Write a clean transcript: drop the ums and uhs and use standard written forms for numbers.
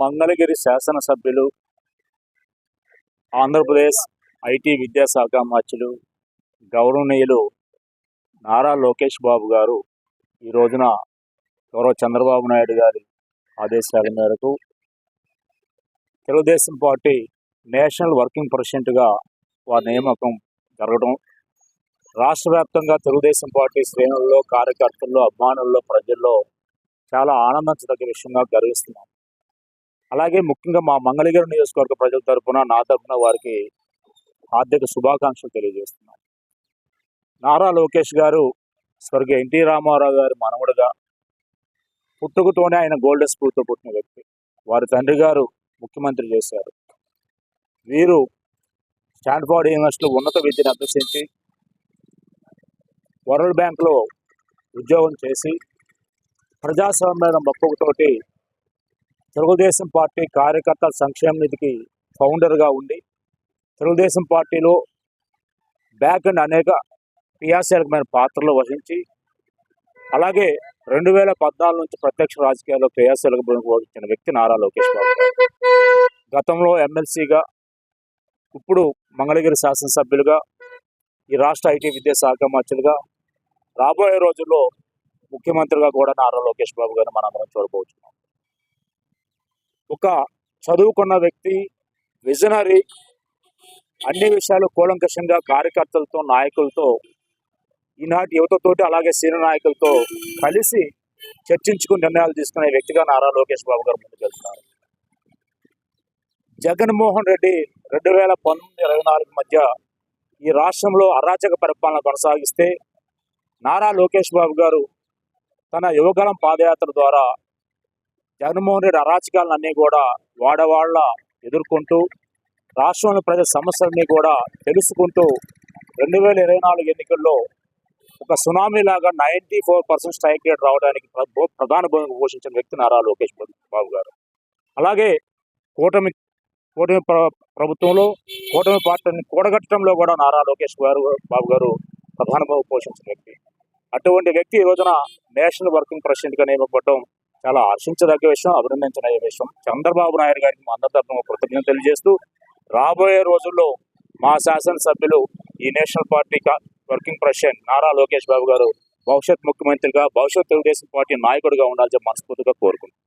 మంగళగిరి శాసనసభ్యులు, ఆంధ్రప్రదేశ్ ఐటీ విద్యాశాఖ మంత్రులు గౌరవనీయులు నారా లోకేష్ బాబు గారు ఈ రోజున గౌరవ చంద్రబాబు నాయుడు గారి ఆదేశాల మేరకు తెలుగుదేశం పార్టీ నేషనల్ వర్కింగ్ ప్రెసిడెంట్గా వారి నియామకం జరగడం రాష్ట్ర వ్యాప్తంగా తెలుగుదేశం పార్టీ శ్రేణుల్లో, కార్యకర్తల్లో, అభిమానుల్లో, ప్రజల్లో చాలా ఆనందించదగ్గ విషయంగా గర్విస్తున్నాం. అలాగే ముఖ్యంగా మా మంగళగిరి నియోజకవర్గ ప్రజల తరఫున, నా తరఫున వారికి హార్దిక శుభాకాంక్షలు తెలియజేస్తున్నాం. నారా లోకేష్ గారు స్వర్గీయ ఎన్టీ రామారావు గారి మనవడుగా, పుట్టుకతోనే ఆయన గోల్డెన్ స్కూల్తో పుట్టిన వ్యక్తి. వారి తండ్రి గారు ముఖ్యమంత్రి చేశారు. వీరు స్టాన్ఫోర్డ్ యూనివర్సిటీలో ఉన్నత విద్యను అభ్యసించి వరల్డ్ బ్యాంక్లో ఉద్యోగం చేసి ప్రజాస్వామ్య మక్కువతోటి తెలుగుదేశం పార్టీ కార్యకర్తల సంక్షేమ నిధికి ఫౌండర్గా ఉండి తెలుగుదేశం పార్టీలో బ్యాక్ అండ్ అనేక క్రియాశీలకమైన పాత్రలు వహించి అలాగే 2014 నుంచి ప్రత్యక్ష రాజకీయాల్లో క్రియాశీలక వహించిన వ్యక్తి నారా లోకేష్ బాబు. గతంలో ఎమ్మెల్సీగా, ఇప్పుడు మంగళగిరి శాసనసభ్యులుగా, ఈ రాష్ట్ర ఐటీ విద్యాశాఖ మంత్రులుగా, రాబోయే రోజుల్లో ముఖ్యమంత్రిగా కూడా నారా లోకేష్ బాబు గారిని మనందరం చూడబోతున్నాం. ఒక చదువుకున్న వ్యక్తి, విజనరీ, అన్ని విషయాలు కూలంకషంగా కార్యకర్తలతో, నాయకులతో, ఈనాటి యువతతోటి అలాగే సీనియర్ నాయకులతో కలిసి చర్చించుకుని నిర్ణయాలు తీసుకునే వ్యక్తిగా నారా లోకేష్ బాబు గారు ముందుకెళ్తున్నారు. జగన్మోహన్ రెడ్డి 2019-24 మధ్య ఈ రాష్ట్రంలో అరాచక పరిపాలన కొనసాగిస్తే నారా లోకేష్ బాబు గారు తన యువగలం పాదయాత్ర ద్వారా జగన్మోహన్ రెడ్డి అరాచకాలన్నీ కూడా వాడవాళ్ళ ఎదుర్కొంటూ రాష్ట్రంలో ప్రజల సమస్యలన్నీ కూడా తెలుసుకుంటూ 2024 ఎన్నికల్లో ఒక సునామీ లాగా 94% స్ట్రైక్ రేట్ రావడానికి ప్రధాన భూమిక పోషించిన వ్యక్తి నారా లోకేష్ బాబు గారు. అలాగే కూటమి ప్రభుత్వంలో కూటమి పార్టీని కూడగట్టడంలో కూడా నారా లోకేష్ బాబు గారు ప్రధాన భూమిక పోషించిన వ్యక్తి. అటువంటి వ్యక్తి ఈ రోజున నేషనల్ వర్కింగ్ ప్రెసిడెంట్గా నియమించబడటం చాలా హర్షించదగ్గ విషయం, అభినందించదగ్గ విషయం. చంద్రబాబు నాయుడు గారికి మా అందరి తరఫున కృతజ్ఞతలు తెలియజేస్తూ రాబోయే రోజుల్లో మా శాసనసభ్యులు ఈ national party working president Nara Lokesh Babu garu భవిష్యత్ ముఖ్యమంత్రిగా, భవిష్యత్ తెలుగుదేశం పార్టీ నాయకుడిగా ఉండాలని మనస్ఫూర్తిగా కోరుకుంటున్నాను.